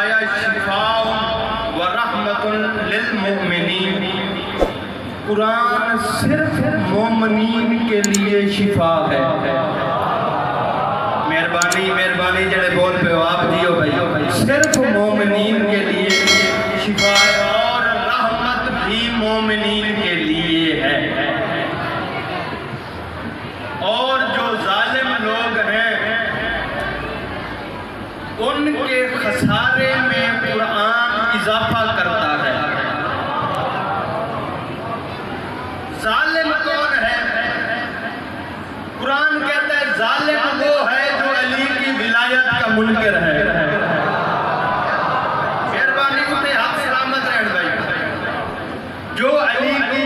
फरमाया शिफाउ व रहमतुन लिल मुमिनीन, कुरान सिर्फ मोमिनीन के लिए शिफा है। मेहरबानी मेहरबानी जड़े बोल पे हो आप जियो भाई, सिर्फ मोमिनीन के लिए शिफा है और रहमत भी मोमिनीन के लिए है। और जो जालिम लोग हैं उनके खसारे में कुरान इजाफा करता है। जालिम कौन है? कुरान कहता है जालिम वो है जो अली की विलायत का मुनकर है। मेहरबानी उठे हाथ सलामत रहन भाई। जो अली की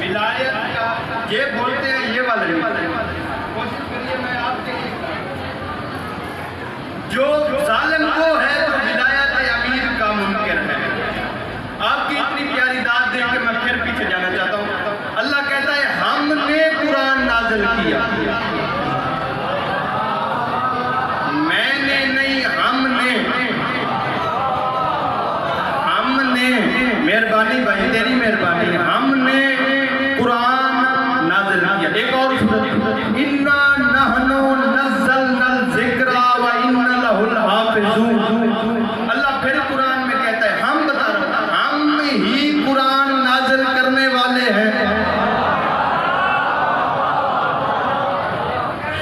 विलायत का ये बोलते हैं, ये वाले कोशिश करिए मैं आपके, जो जालिम वो है जो विलायत अमीर का मुनकर है। आपकी इतनी प्यारी दाद देख के मैं फिर पीछे जाना चाहता हूँ। अल्लाह कहता है हमने कुरान नाज़िल किया, मैंने नहीं, हमने। मेहरबानी भाई तेरी मेहरबानी, हमने कुरान नाज़िल किया। एक और सूरत, इन्ना नहनु नज़्ज़लनल ज़िक्रा व इन्ना लहुल हाफ़िज़ून। अल्लाह फिर कुरान में कहता है, हम बता रहे हैं, हम ही कुरान नाज़िल करने वाले हैं,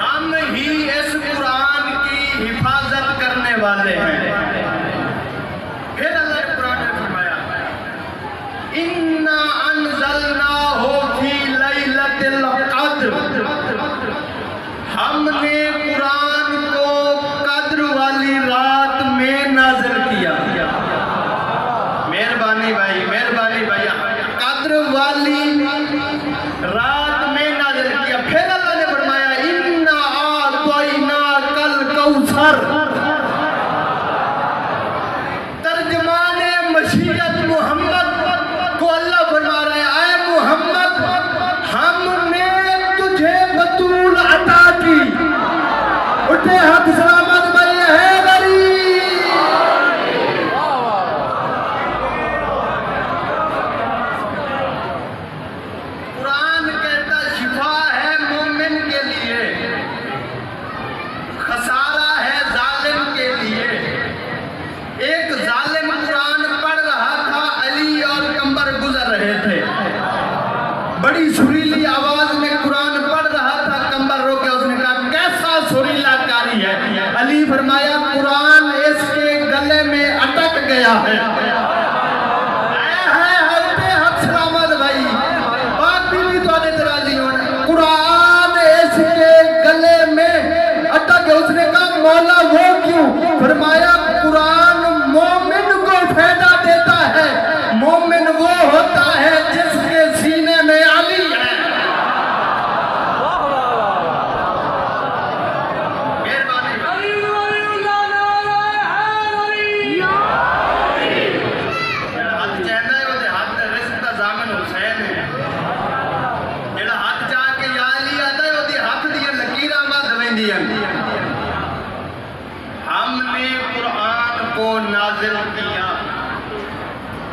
हम ही इस कुरान की हिफाजत करने वाले हैं। फिर अल्लाह ने कुरान में फरमाया, इन्ना अनज़लनाहु फी लैलतिल क़द्र, हमने कुरान को कद्र वाली रात में नाज़िल किया। मेहरबानी भाई, मेहरबानी भाई, कद्र वाली रात में नाज़िल किया। फिर अल्लाह ने फरमाया, इन्ना आतैनाकल कौसर। तर्जमाने मशीयत मोहम्मद को अल्लाह फरमा रहा है, आए मोहम्मद हमने तुझे बतूल अता की। उठे हाथ सलामत भाई है गरी। कुरान कहता शिफा है मोमिन के लिए, खसारा है जालिम के लिए। एक जालिम कुरान पढ़ रहा था, अली और कंबर गुजर रहे थे, बड़ी सुरीली आवाज में कुरान पढ़ रहा था। कंबर रोके, उसने कहा कैसा सुरीला कारी है? अली फरमाया कुरान इसके गले में अटक गया है। सलामत भाई, बात भी तो आदे तराजी होने, कुरान इसके गले में अटक गया। उसने कहा मौला वो क्यों? फरमाया कुरान मोमिन को फायदा देता है, मोमिन वो होता है जिसके सीने में अली है। हमने कुरान को नाज़िल किया,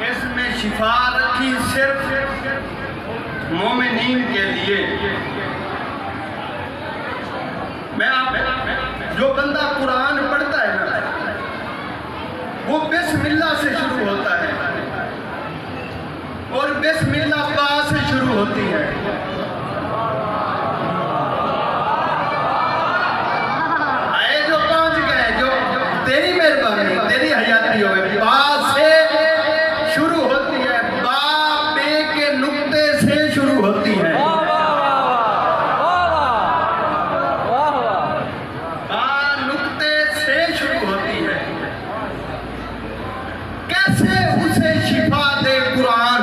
इसमें शिफा रखी सिर्फ मोमिनीन के लिए। मैं आप जो बंदा कुरान पढ़ता है ना, वो बिस्मिल्लाह से शुरू होता है और बिस्मिल्लाह बा से शुरू होती है। तेरी मेहरबानी, तेरी हयाती हो, बा से शुरू होती है, बा बे के नुक्ते से शुरू होती है, बा नुक्ते से शुरू होती है। कैसे उसे शिफा दे कुरान?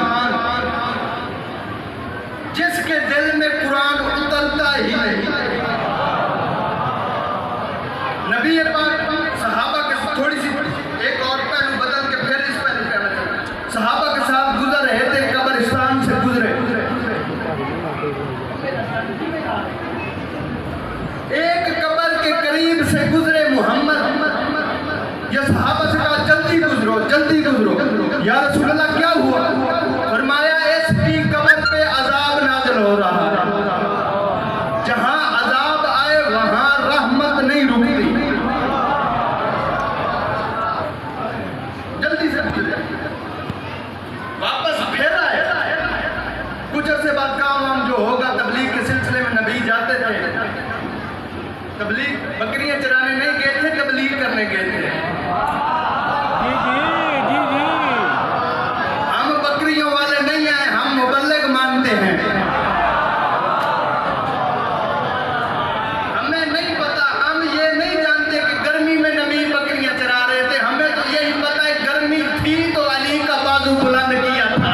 गुजरो, जल्दी गुजरो। या रसूल अल्लाह क्या हुआ? फरमाया इसकी कब्र पे अजाब नाज़िल हो रहा है, जहां अजाब आए वहां रहमत नहीं रुकती। जल्दी से वापस फिर आए। कुछ अर्से बाद काम जो होगा, तबलीग के सिलसिले में नबी जाते थे। तबलीग बकरियां चराने नहीं गए थे, तबलीग करने गए थे। हम बकरियों वाले नहीं आए, हम मुबल्लिग मानते हैं। हमें नहीं पता, हम ये नहीं जानते कि गर्मी में नबी बकरियां चरा रहे थे। हमें तो यही पता है गर्मी थी तो अली का बाजू बुलंद किया था।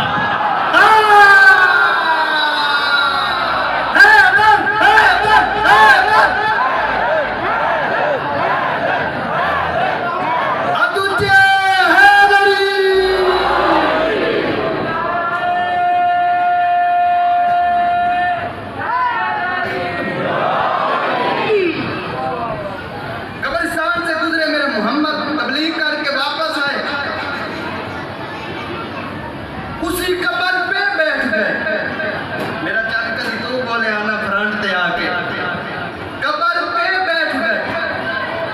उसी कब्र पे बैठ गए। मेरा चाचा तू बोले आना फ्रंट पे आके कब्र पे बैठ गए।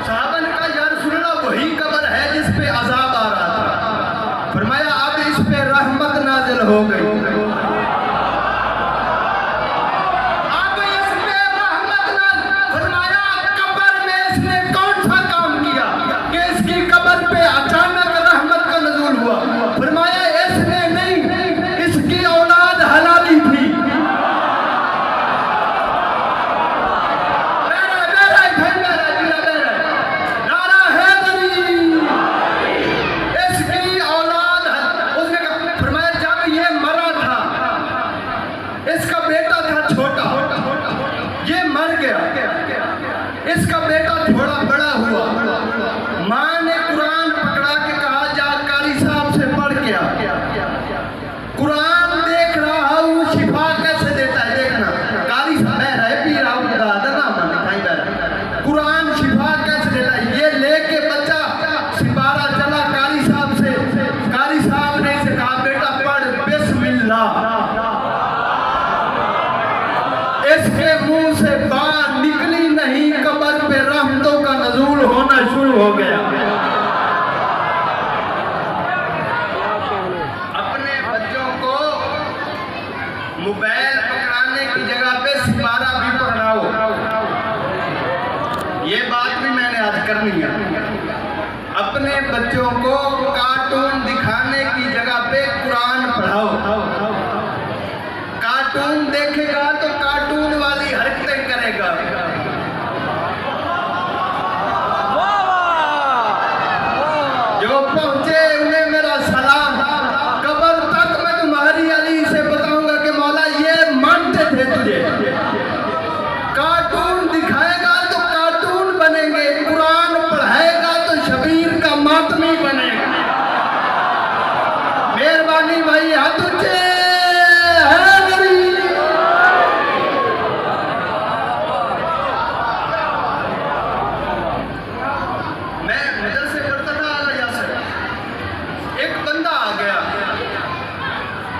साहबा ने कहा या रसूल अल्लाह वही कब्र है जिस पे अजाब आ रहा था। फरमाया अब इस पे रहमत नाजिल हो गई। अब इस पे रहमत नाजिल। फरमाया कब्र में इसने कौन सा काम किया कि इसकी कब्र पे अचानक रहमत का नज़ूल हुआ? फरमाया इसने इसकी औलाद हलाली थी। नारा हैदरी, इसकी औलाद। उसने कहा, फरमाया जब ये मरा था, इसका बेटा था छोटा, ये मर गया, इसका बेटा थोड़ा बड़ा हुआ। माँ ने कुरान पकड़ा के कहा जा कारी साहब से पढ़ के आ। कुरान देख रहा हूँ शिफा कैसे देता है, देखना। कारी साहब है पी रहा हूँ कुरान शिफा कैसे देता है। ये लेके बच्चा सिपारा चला कारी साहब से। कारी साहब ने इसे कहा बेटा पढ़ बिस्मिल्लाह। इसके मुंह से बात निकली नहीं, कब्र पे रहमतों का नज़ूल होना शुरू हो गया। मोबाइल पकड़ाने की जगह पे सिपारा भी पकड़ाओ। ये बात भी मैंने आज करनी है। अपने बच्चों को कार्टून दिखाने की जगह पे कुरान पढ़ाओ। कार्टून देखेगा तो कार्टून वाली हरकतें करेगा। जो पहुंचे उन्हें मेरा सलाम। कब्र तक मैं तुम्हारी अली से बताऊंगा कि मौला ये मानते थे तुझे। कार्टून दिखाएगा तो कार्टून बनेंगे, कुरान पढ़ाएगा तो शबीर का मातमी बनेगा। मेहरबानी भाई हाथ ऊंचे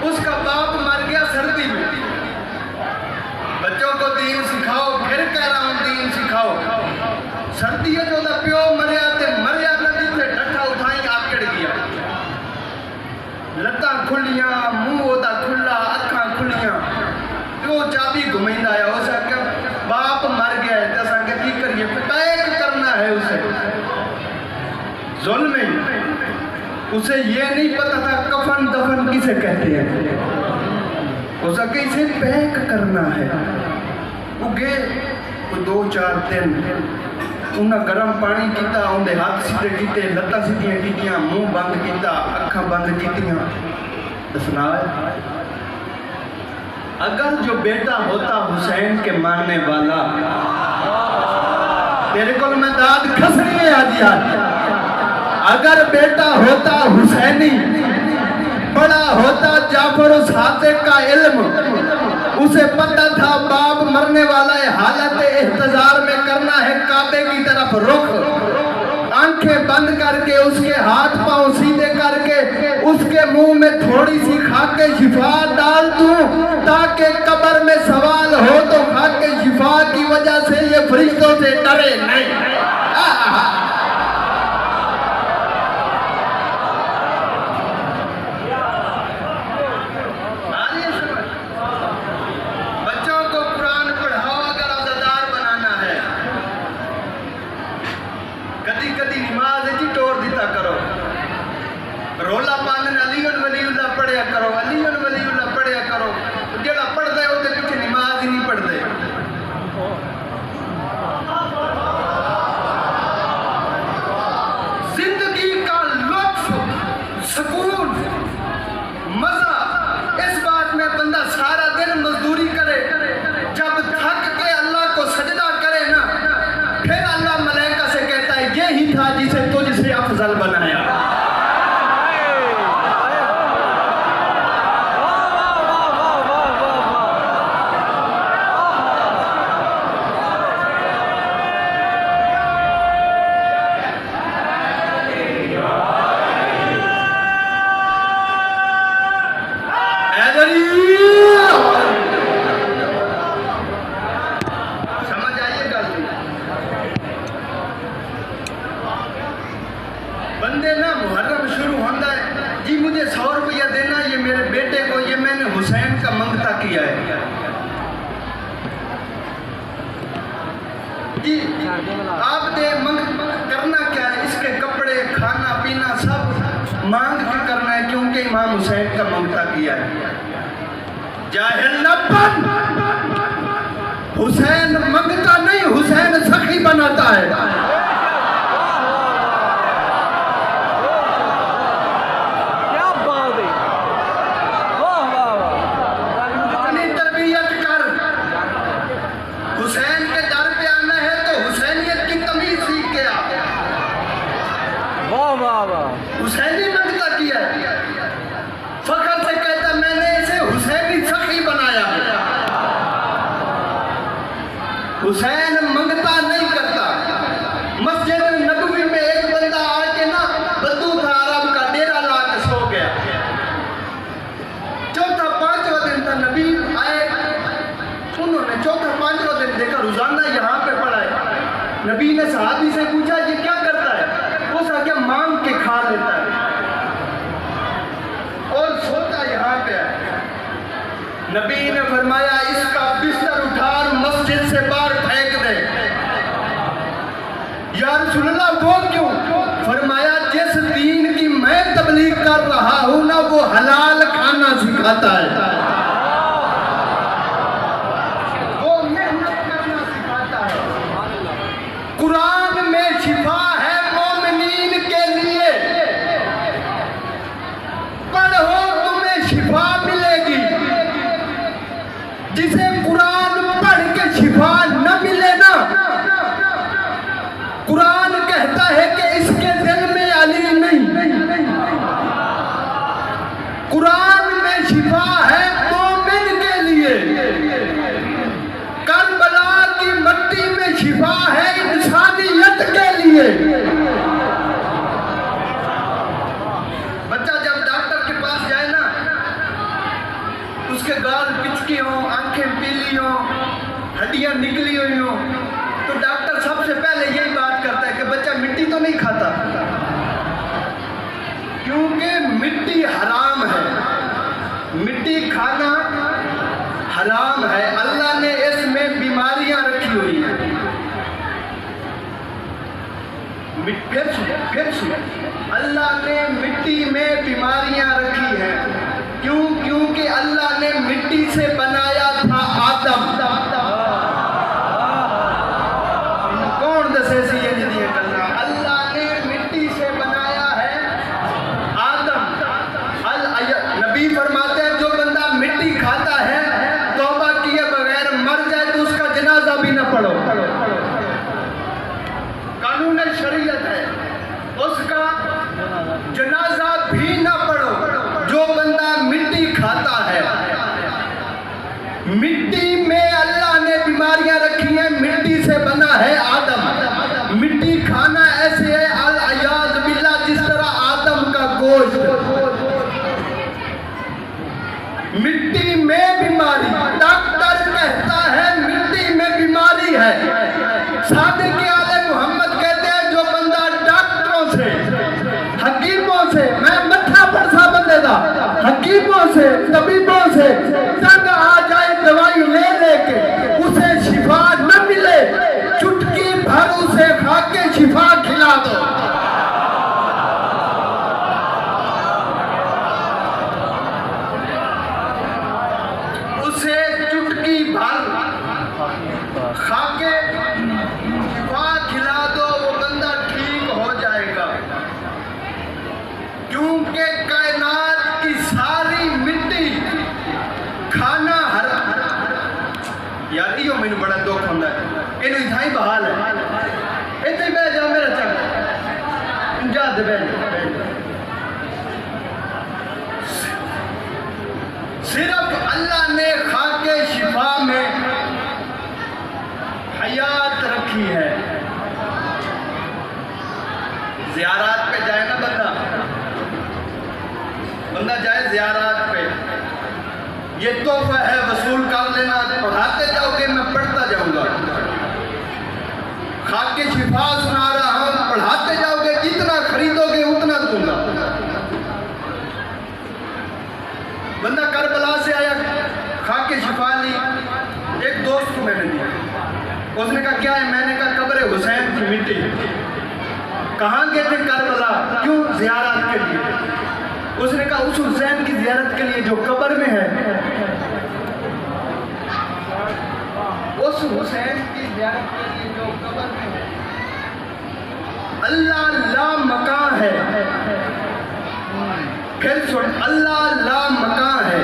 उसका बाप मर गया सर्दी में। बच्चों को दीन सिखाओ, फिर कह रहा हूं दीन सिखाओ। सर्दी है जो प्यो मरिया नदी से डठा उठाई आकड़ गया। लत्ता खुलियां, मुंह ओदा खुला, अखा खुलियां। प्यो चाबी घुमेंदा आया। हो सके बाप मर गया है तो संगे की करिए, पैक करना है उसे। जुल्म में उसे ये नहीं पता था कफन दफन किसे कहते हैं। हो सके इसे पैक करना है। उगे 2-4 दिन उन्हें गर्म पानी किया, उन्हें हाथ सीधे किए, लत्तां सीधियां कीतियां, मुंह बंद किया, अखा बंद कीतियां। दसना अगर जो बेटा होता हुसैन के मानने वाला, तेरे को मैं दाद खसनी है आज यार। अगर बेटा होता हुसैनी, बड़ा होता जाफर सादिक का इल्म, उसे पता था बाप मरने वाला है, हालत एहतजार में करना है काबे की तरफ रुख। आंखें बंद करके, उसके हाथ पांव सीधे करके, उसके मुंह में थोड़ी सी खाके शिफा डाल दूं, ताकि कब्र में सवाल हो तो खाके शिफा की वजह से ये फरिश्तों से डरे नहीं। बच्चों को कुरान पढ़ाओ अगर अज़ादार बनाना है। कदी कदी नमाज जी तोड़ दिता करो, रोला पालन अलीगढ़ वलीउल्लाह पढ़िया करो, अलीगढ़ वलीउल्लाह पढ़िया करो। जेड़ा पढ़दे ओदे पीछे नमाज ही नहीं पढ़दे। जिंदगी का लुत्फ, सुकून, मजा इस बात में बंदा सारा दिन मजदूरी करे, जब थक के अल्लाह को सजदा करे ना, फिर अल्लाह मलाइका से कहता है ये ही था जिसे तुझसे अफजल बनाया। समझ आइए गल। बंदे ना मुहर्रम शुरू होता है जी, मुझे 100 रुपया देना, ये मेरे बेटे को, ये मैंने हुसैन का मंगता किया है जी। आप दे मंग करना क्या है, इसके कपड़े खाना पीना सब मांग के करना है, क्योंकि इमाम हुसैन का मंगता किया है। जाहिल न बन, हुसैन मंगता नहीं, हुसैन सखी बनाता है। क्या बात है, वाह वाह वाह। अपनी तरबियत कर, हुसैन के दर पे आना है तो हुसैनियत की तमीज सीख के आ। वाह वाह वाह। हुसैनी मंगता किया है, फखर से कहता मैंने इसे हुसैनी सखी बनाया। हुसैन मंगता नहीं करता। मस्जिद नबवी में एक बंदा आके ना बद्दू था, अरब का, डेरा ला के सो गया। चौथा पांचवा दिन था, नबी आए, उन्होंने चौथा पांचवा दिन देखा रोजाना यहाँ पे पड़ा है। नबी ने सहाबी से पूछा ये क्या करता है, वो क्या मांग के खा लेता है और सोता यहाँ पे है। नबी ने फरमाया इसका बिस्तर उठा और मस्जिद से बाहर फेंक दे। या रसूलल्लाह वो क्यों? फरमाया जिस दीन की मैं तबलीग कर रहा हूं ना, वो हलाल खाना सिखाता है, वो मेहनत करना सिखाता है। कुरान में शिफा है मोमिनीन के लिए, पढ़ो तुम्हें शिफा मिलेगी। जिसे कुरान पढ़ के शिफा न मिले ना, कुरान कहता है कि इसके दिल में अली नहीं। कुरान में शिफा है मोमिन के लिए, करबला की मट्टी में शिफा है इंसानियत के लिए। बच्चा जब डॉक्टर के पास जाए ना, उसके गाल पिचके हों, आंखें पीली हों, हड्डियां निकली हुई हों, तो डॉक्टर सबसे पहले यही बात करता है कि बच्चा मिट्टी तो नहीं खाता, क्योंकि मिट्टी हराम है। मिट्टी खाना हराम है। अल्लाह ने इसमें बीमारियां रखी हुई हैं। फिर सुनो, अल्लाह ने मिट्टी में बीमारियां रखी हैं। क्यों? क्योंकि अल्लाह ने मिट्टी से बनाया था आदम। कौन दसे सी ये नहीं करना? अल्लाह ने मिट्टी से बनाया है आदम। नबी फरमाते हैं जो बंदा मिट्टी खाता है, तौबा किए बगैर मर जाए तो उसका जनाजा भी न पढ़ो। कानून शरीयत है, उसका जनाजा भी न पढ़ो। जो बंदा मिट्टी खाता है, है। सादिक आले मोहम्मद कहते हैं जो बंदा डॉक्टरों से, हकीमों से, मैं मत्था परसा बंदे दा, हकीमों से, तबीबों से तंग आ जाए दवाई ले लेके उसे शिफा न मिले, चुटकी भर उसे खा के शिफा खिला दो। उसे चुटकी भर खा के शिफा खिला दो, वो बंदा ठीक हो जाएगा। क्योंकि कायनात की सारी मिट्टी खाना हरा यार यो मैंने बड़ा दुख होता है। इन्हें इतना ही बहाल है, इतने बह जा मेरा चल जा दे बह। सिर्फ अल्लाह ने खाके शिफा में हयात रखी है। ज़ियारत पे जाए ना बंदा जाए ज़ियारत पे, ये तोहफा है, वसूल कर लेना। पढ़ाते जाओगे मैं पढ़ता जाऊंगा, खाके शिफा सुना रहा हूं, पढ़ाते जाओगे जितना खरीदोगे उतना दूंगा। बंदा करबला से आया, खाके शिफा ली, एक दोस्त को मैंने दिया, उसने कहा क्या है? मैंने कहा कब्र हुसैन की मिट्टी। कहाँ गए थे? करबला। क्यों? ज़ियारत के लिए। उसने कहा उस हुसैन की ज़ियारत के लिए जो कब्र में है, उस हुसैन की ज़ियारत के लिए जो कब्र में है, अल्लाह ला मकान है। फिर सुन, अल्लाह ला मकान है,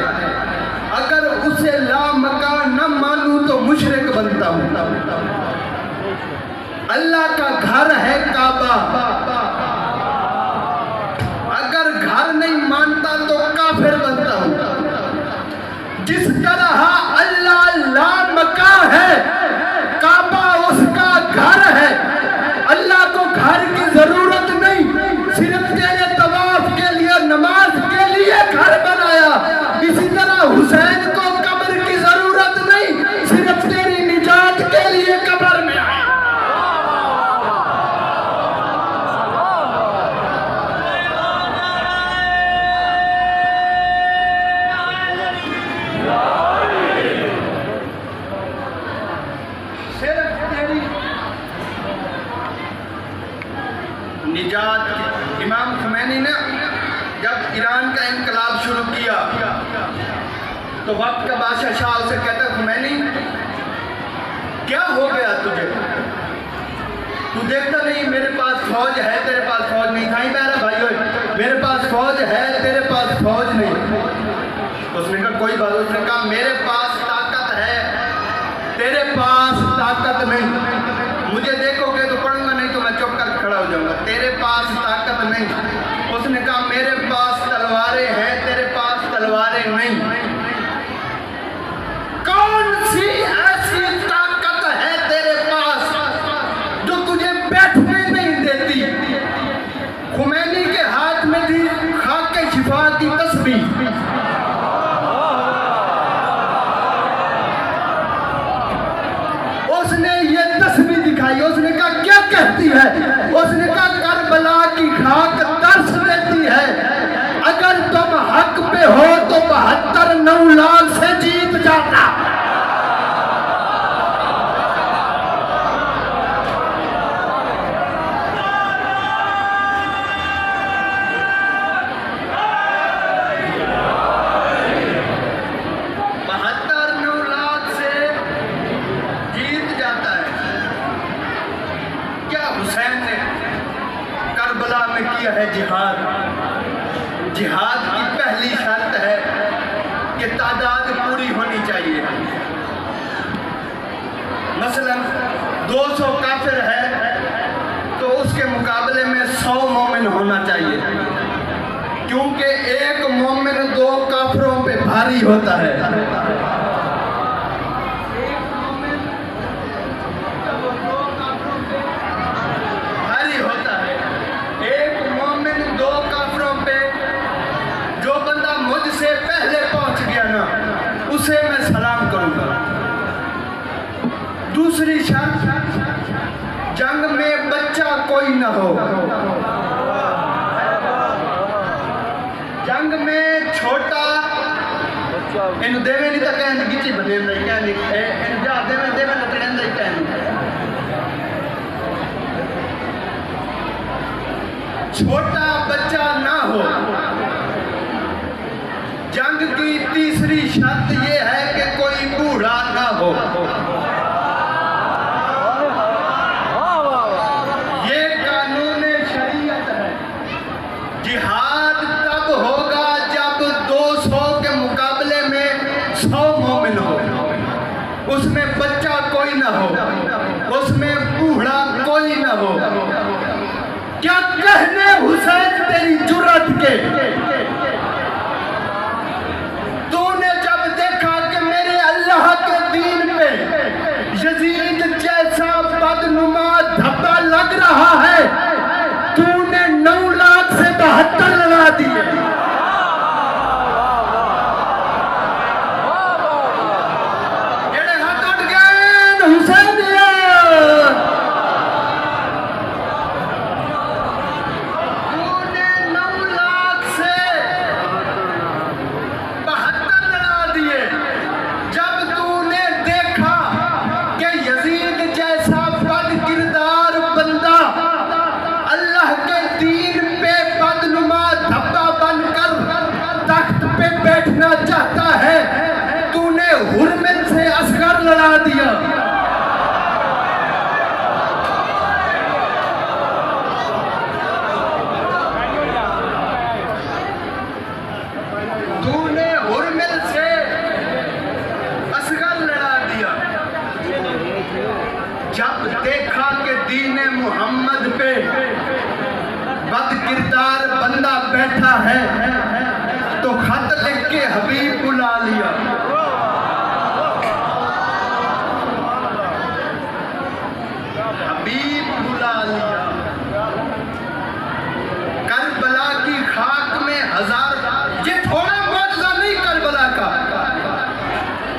अगर उसे ला मकान न मानूं तो मुशरिक बनता हूं। अल्लाह का घर है काबा, अगर घर नहीं मानता तो काफिर बनता हूं। जिस तरह अल्लाह ला मकान है, काबा उसका घर है। अल्लाह को घर की जरूरत नहीं, सिर्फ तेरे तवाफ के लिए, नमाज के लिए घर बनाया। इसी तरह हुसैन को कब्र की जरूरत नहीं, सिर्फ तेरी निजात के लिए कब्र में आया। निजात। इमाम खुमैनी ने जब ईरान का इनकलाब शुरू किया तो वक्त का बादशाह शाह उसे कहता, खुमैनी क्या हो गया तुझे? तू देखता नहीं मेरे पास फौज है, तेरे पास फौज नहीं। खाई बहरा भाई, मेरे पास फौज है, तेरे पास फौज नहीं। उसने कहा कोई बात। उसने कहा मेरे पास ताकत है, तेरे पास ताकत नहीं। मुझे देखोगे तो पढ़ूंगा, नहीं तो मैं चुप कर खड़ा हो जाऊंगा। तेरे पास ताकत नहीं। उसने कहा मेरे पास तलवारें हैं, तेरे पास तलवारें नहीं। कौन सी ऐसी ताकत है तेरे पास जो तुझे बैठने नहीं देती? खुमैनी के हाथ में थी खाके शिफा की तस्बीह। उसने ये तस्बीह दिखाई। उसने कहा क्या कहती है? उसने कहा करबला की खाक तरस देती है, अगर तुम हक पे हो तो 72-9 लाख से जीत जाता। है जिहाद। जिहाद की पहली शर्त है कि तादाद पूरी होनी चाहिए। मसलन 200 काफिर है तो उसके मुकाबले में 100 मोमिन होना चाहिए, क्योंकि एक मोमिन 2 काफिरों पे भारी होता है। उसे मैं सलाम करूंगा। दूसरी शर्त, जंग में बच्चा कोई न हो। जंग में छोटा इन देवे नहीं तो कहने गिची बदेन नहीं कहने इन जा देवे देवे न तड़ेन नहीं कहने। छोटा बच्चा ना हो। जंग की तीसरी शर्त ये है कि कोई बूढ़ा ना हो। ये कानून शरीयत है। जिहाद तब होगा जब 200 के मुकाबले में 100 मोमिन हो। उसमें बच्चा कोई ना हो, उसमें बूढ़ा कोई ना हो। क्या कहने हुसैन तेरी जुर्रत के, तूने जब देखा कि मेरे अल्लाह के दीन पे यजीद जैसा बदनुमा धब्बा लग रहा है, तूने 9 लाख से 72 लगा दिए। जेड़े हाथ उठ गए हुसैन बैठना चाहता है, तूने हुरमत से असगर लड़ा दिया। तूने हुरमत से असगर लड़ा दिया। जब देखा कि दीन मोहम्मद पे बद किरदार बंदा बैठा है, तो खत लिख के हबीब बुला लिया। हबीब बुला लिया। करबला की खाक में 1000, ये थोड़ा मुआवजा नहीं करबला का,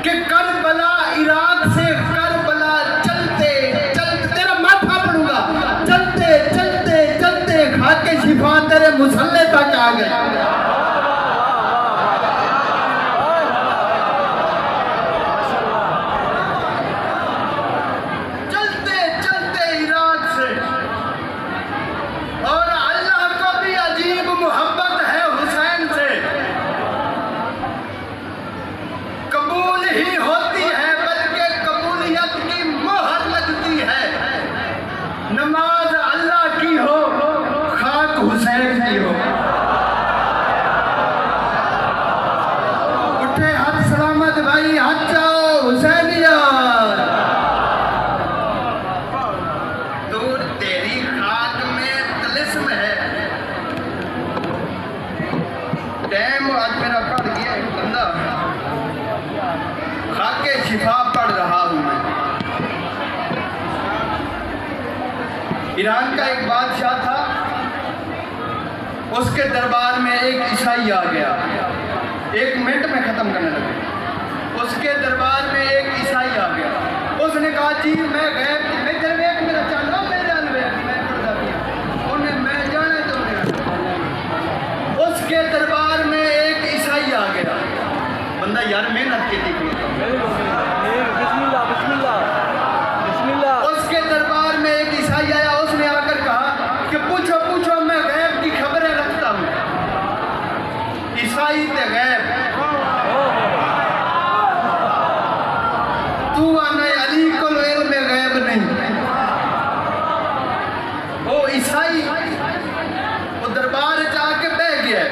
कि करबला इराक से करबला चलते चलते, तेरा माथा पड़ूंगा, चलते चलते चलते खाके शिफा तेरे मुसल्ले तक आ गए। नमाज अल्लाह की हो, खाक हुसैन की हो। उठे हाथ सलामत भाई, हाथ जाओ हुसैनिया। दूर तेरी खाक में तिलिस्म है। टाइम आज मेरा पड़ गया एक बंदा, खाके शिफा पढ़ रहा हूं मैं। ईरान का एक बादशाह था, उसके दरबार में एक ईसाई आ गया। 1 मिनट में ख़त्म करने लगे। उसके दरबार में एक ईसाई आ गया। उसने कहा जी मैं गैब मैं तेरे एक मेरा चांदा मेरे अलवेक मैं पढ़ जाती। उन्हें मैं जाने तो उसके दरबार में एक ईसाई आ गया। बंदा यार मेहनत की थी। उसके दरबार में एक ईसाई आया। उसने आकर कहा कि पूछो पूछो, मैं गैब की खबरें रखता हूँ। ईसाई ते गैब, तू आने अली को इल्म में गैब नहीं। वो ईसाई वो दरबार जाके बह गया।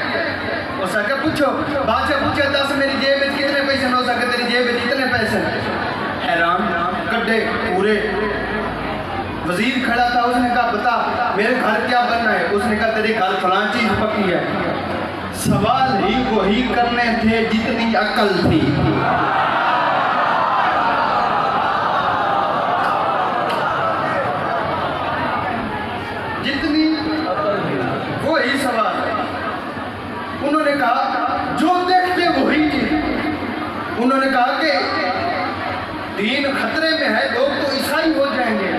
हो सके पूछो, बादशाह पूछे 10 मेरी जेब में कितने पैसे हो सके, तेरी जेब में कितने पैसे। हैरान कड्डे पूरे। वजीर खड़ा था, उसने कहा बता मेरे घर क्या बनना है। उसने कहा तेरे घर फलां चीज पकी है। सवाल ही वही करने थे जितनी अकल थी। जितनी वही सवाल। उन्होंने कहा जो देखते वही। उन्होंने कहा कि दीन खतरे में है, लोग तो ईसाई हो जाएंगे।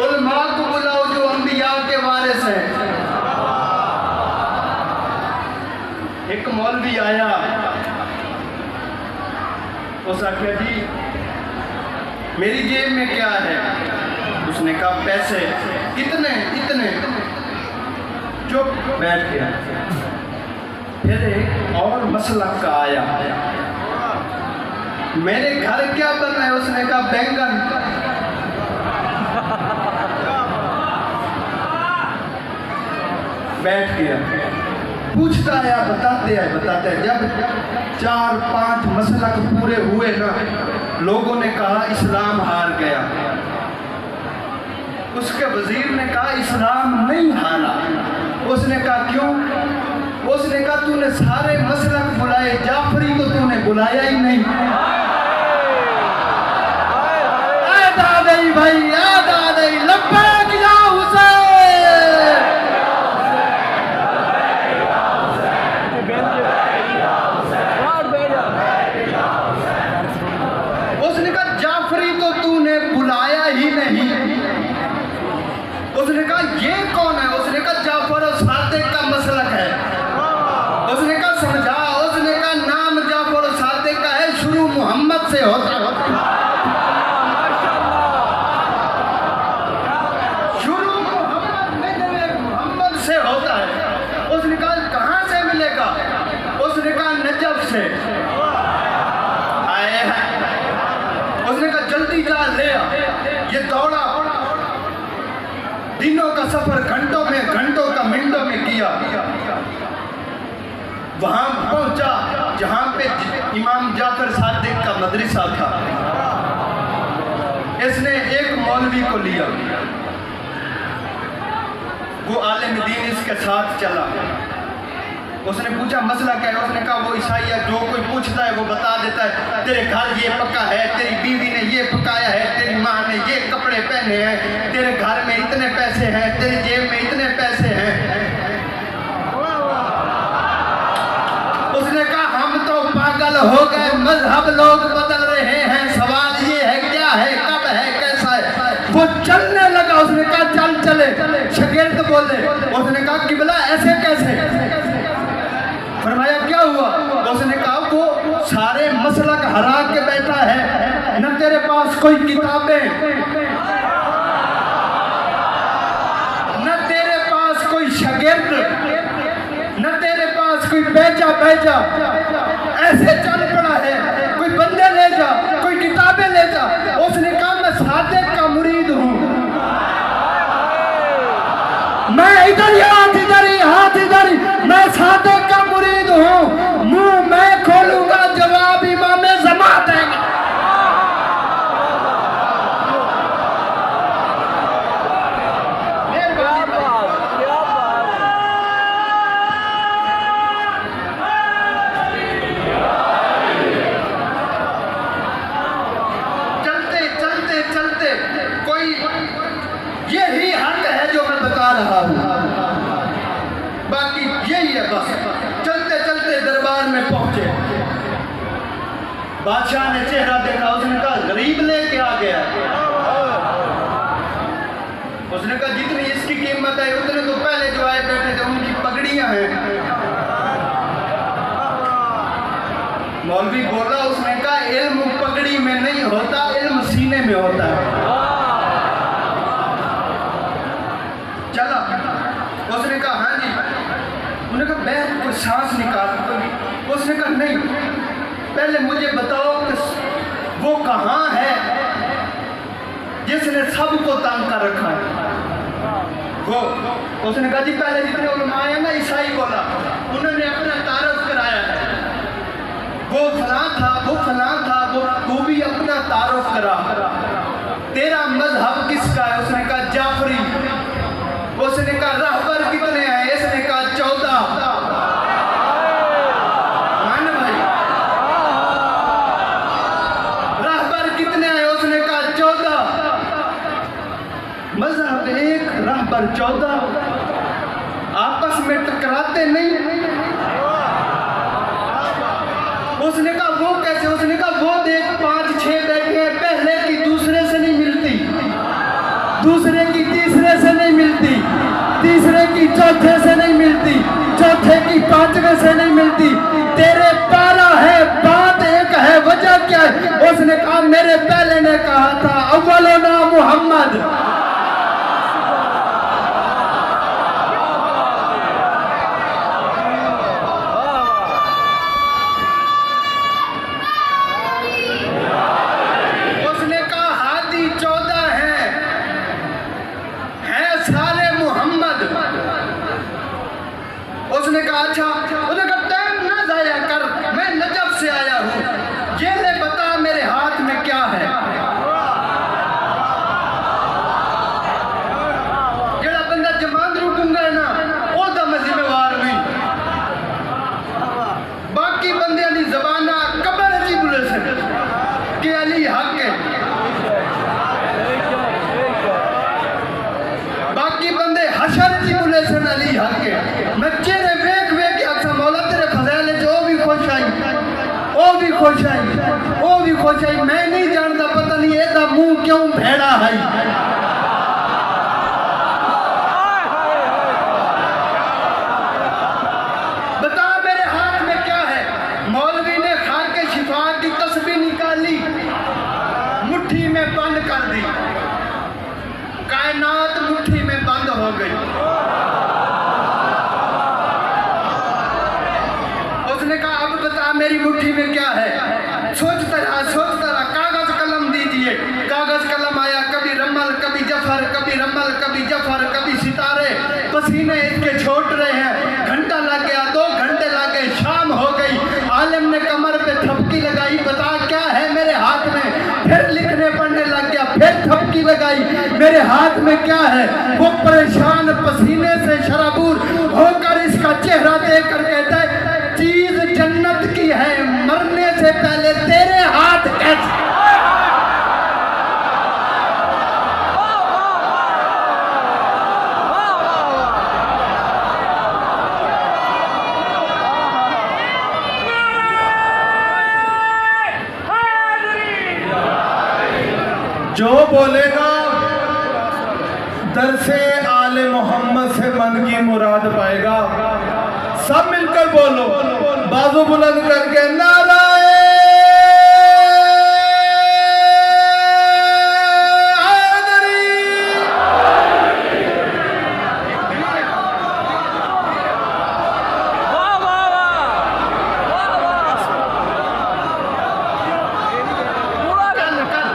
उलमा को बुलाओ जो अंबिया के वारिस हैं। एक मौलवी आया, उस आख्या जी मेरी जेब में क्या है? उसने कहा पैसे। कितने? इतने। चुप बैठ गया। फिर एक और मसला का आया, मेरे घर क्या बना है? उसने कहा बैंगन। बैठ गया। पूछता है, बताते हैं। जब 4-5 मसलक पूरे हुए ना, लोगों ने कहा इस्लाम हार गया। उसके वजीर ने कहा इस्लाम नहीं हारा। उसने कहा क्यों? उसने कहा तूने सारे मसलक बुलाए, जाफरी को तूने बुलाया ही नहीं। याद आ गई भाई, याद आ गई। लब्बैक या हुसैन। उसने कहा जाफरी तो तूने बुलाया ही नहीं। उसने कहा ये कौन है? उसने कहा जाफर और सादिक का मसलक है। उसने कहा समझा। उसने कहा नाम जाफर और सादिक का है, शुरू मोहम्मद से होता है। शुरू मोहम्मद से होता है। उसने कहा कहाँ से मिलेगा? उसने कहा नजफ से। आए उसने कहा जल्दी जा ले आ। ये दौड़ा, दिनों का सफर घंटों का मिनटों में किया। वहां पहुंचा जहां पे इमाम जाफर सादिक का मदरसा था। इसने एक मौलवी को लिया, वो आलिम दीन इसके साथ चला। उसने पूछा मसला क्या है? उसने कहा वो ईसाई है, जो कोई पूछता है वो बता देता है तेरे घर ये पका है, तेरी बीवी ने ये पकाया है, तेरी माँ ने ये कपड़े पहने हैं, तेरे घर में इतने पैसे हैं, तेरी जेब में इतने पैसे हैं। उसने कहा हम तो पागल हो गए, मजहब लोग बदल रहे हैं, सवाल ये है क्या है, कब है, कैसा है। वो चलने लगा। उसने कहा चल चले। शागिर्द बोले। उसने कहा किबला ऐसे कैसे? फरमाया क्या हुआ? उसने कहा वो सारे मसलक हरा के बैठा है, न तेरे पास कोई किताबें, न तेरे पास कोई शागिर्द, न तेरे पास कोई भेजा ऐसे चल पड़ा है। कोई बंदे ले जा, कोई किताबें ले जा। उसने कहा मैं सादिक का मुरीद हूँ, मैं इधर ही हाथ इधर ही, मैं सादिक का मुरीद हूँ। मुंह मैं खोलूंगा, जवाब इमाम ज़मा देंगे। चलते कोई यही हक है जो मैं बता रहा हूँ, बाकी यही है बस। चलते दरबार में पहुंचे। बादशाह ने चेहरा देखा। उसने कहा गरीब लेके आ गया। उसने कहा जितनी इसकी कीमत है उतने तो पहले जो आए बैठे थे उनकी पगड़ियां हैं। मौलवी बोला। उसने कहा इल्म पगड़ी में नहीं होता, इल्म सीने में होता है। चला। उसने कहा हाँ जी। उन्होंने कहा बैठ कोई सांस निकाल। उसने कहा नहीं, पहले मुझे बताओ कि वो कहाँ है जिसने सबको तंग कर रखा है। वो उसने कहा जी पहले जितने उलमा आए ना, ईसाई बोला, उन्होंने अपना तारुफ कराया है। वो फलां था, वो तू भी अपना तारुफ करा। तेरा मजहब किसका है? उसने कहा जाफरी। उसने कहा रहबर कितने हैं? इसने कहा 14। मान भाई, रहबर कितने हैं? उसने कहा 14। मजहब एक, रहबर 14, आपस में टकराते नहीं। उसने कहा वो कैसे? उसने कहा वो देख 5-6 बैठे हैं, पहले की दूसरे से नहीं मिलती। दूसरे की तीसरे से नहीं मिलती, तीसरे की चौथे से नहीं मिलती, चौथे की पांचवे से नहीं मिलती। तेरे 12 है, बात एक है, वजह क्या है? उसने कहा मेरे पहले ने कहा था अव्वलुना मोहम्मद। उसने कहा हादी 14 है सारे मोहम्मद। उसने कहा अच्छा, उसने कहा टाइम ना जाया कर, मैं नजफ से आया हूँ, ये ले बता मेरे हाथ में क्या है। जेड़ा बंदा जमान रुकूंगा ना ओदा मैं जिम्मेवार नहीं। बाकी बंदे दी जबाना कबर जी बोले से कि अली हक है, बाकी बंदे हशर जी बोले से अली हक है। मैं चेहरे वेख वेख आखा मौला तेरे फजैल जो भी खुश आई, ओ भी खुश आई, ओ भी खुश आई। मैं नहीं जानता, पता नहीं एदा मुंह क्यों भेड़ा है। बता मेरे हाथ में क्या है। मौलवी ने खा के शिफा की तस्बीह निकाली, मुट्ठी में बंद कर दी, कायनात मुट्ठी में बंद हो गई। उसने कहा अब बता मेरी मुट्ठी में क्या है। सोचता रहा, कागज कलम दीजिए। कागज कलम आया, कभी रमल कभी जफर, कभी रमल कभी जफर, कभी सितारे। पसीने इसके छोड़ रहे हैं। घंटा लग गया, 2 घंटे लग गए, शाम हो गई। आलिम ने कमर पे थपकी लगाई, बता क्या है मेरे हाथ में। फिर लिखने पढ़ने लग गया, फिर थपकी लगाई, मेरे हाथ में क्या है। वो परेशान पसीने से शराबूर होकर इसका चेहरा देख कर कहता है चीज जन्नत की है, मरने से पहले तेरे हाथ कैसे। जो बोलेगा दर से आले मोहम्मद से मन की मुराद पाएगा। सब मिलकर बोलो, बाजू बुलंद करके नाराए हैदरी। वाह वाह वाह वाह वाह।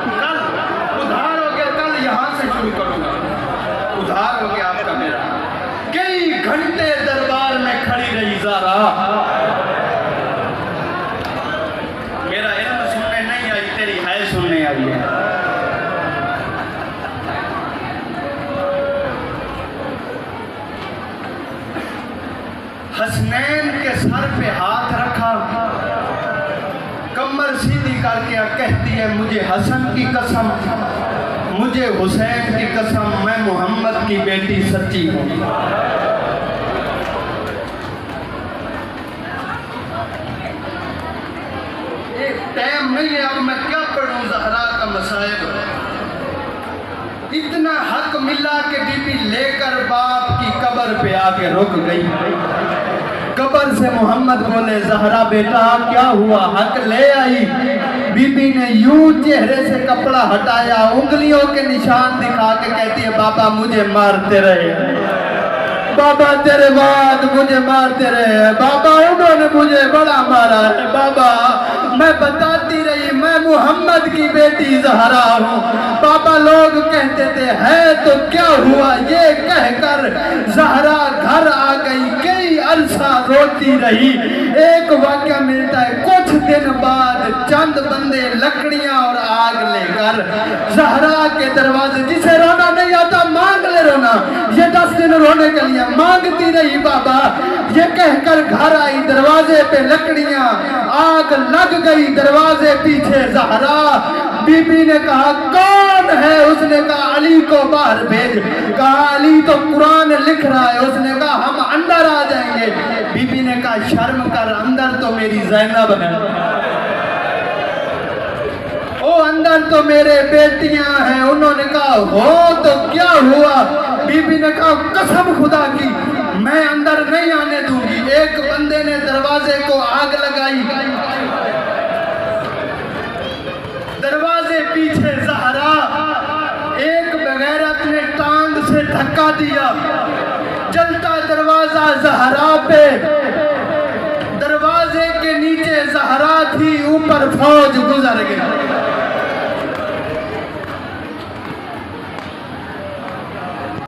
कल उधार हो गया, कल यहाँ से शुरू करूंगा। उधार हो गया आपका मेरा। कई घंटे दरबार में खड़ी रही ज़हरा, मेरा इल्म सुनने नहीं आई, तेरी है सुनने आई है। हसनैन के सर पे हाथ रखा, कमर सीधी करके कहती है मुझे हसन की कसम, मुझे हुसैन की कसम, मैं मोहम्मद की बेटी सच्ची हूँ। एक टाइम नहीं है, अब मैं क्या पढ़ूं ज़हरा का मसाइब। इतना हक मिला कि बीबी लेकर बाप की कब्र पे आके रुक गई। कब्र से मोहम्मद बोले ज़हरा बेटा क्या हुआ, हक ले आई। बीबी ने यूं चेहरे से कपड़ा हटाया, उंगलियों के निशान दिखा के कहती है बाबा मुझे मारते रहे, बाबा तेरे बाद मुझे मारते रहे, बाबा उन्होंने मुझे बड़ा मारा है, बाबा मैं बताती रही मैं मोहम्मद की बेटी ज़हरा हूँ। बाबा लोग कहते थे है तो क्या हुआ, ये कहकर ज़हरा घर आ गई। कई अरसा रोती रही। एक वाक्या मिलता है, कुछ दिन बाद चंद बंदे लकड़ियां और आग लेकर ज़हरा के दरवाजे, जिसे रोना नहीं आता मांग ले रोना, ये 10 दिन रोने के लिए मांगती रही बाबा। ये कहकर घर आई, दरवाजे पे लकड़ियां, आग लग गई दरवाजे पीछे ज़हरा। बीबी ने कहा कौन है, उसने कहा अली को बाहर भेज। कहा अली तो कुरान लिख रहा है, उसने कहा हम अंदर आ जाएंगे। बीबी ने कहा शर्म कर, अंदर तो मेरी ज़ैनब है। ओ अंदर अंदर तो मेरे बेटियां हैं। उन्होंने कहा हो तो क्या हुआ? बीबी ने कहा कसम खुदा की मैं अंदर नहीं आने दूंगी। एक बंदे ने दरवाजे को आग लगाई, दरवाजे पीछे ज़हरा, एक बगैरत ने टांग से धक्का दिया, जलता दरवाजा ज़हरा पे, दरवाजे के नीचे ज़हरा थी, ऊपर फौज गुजर गई।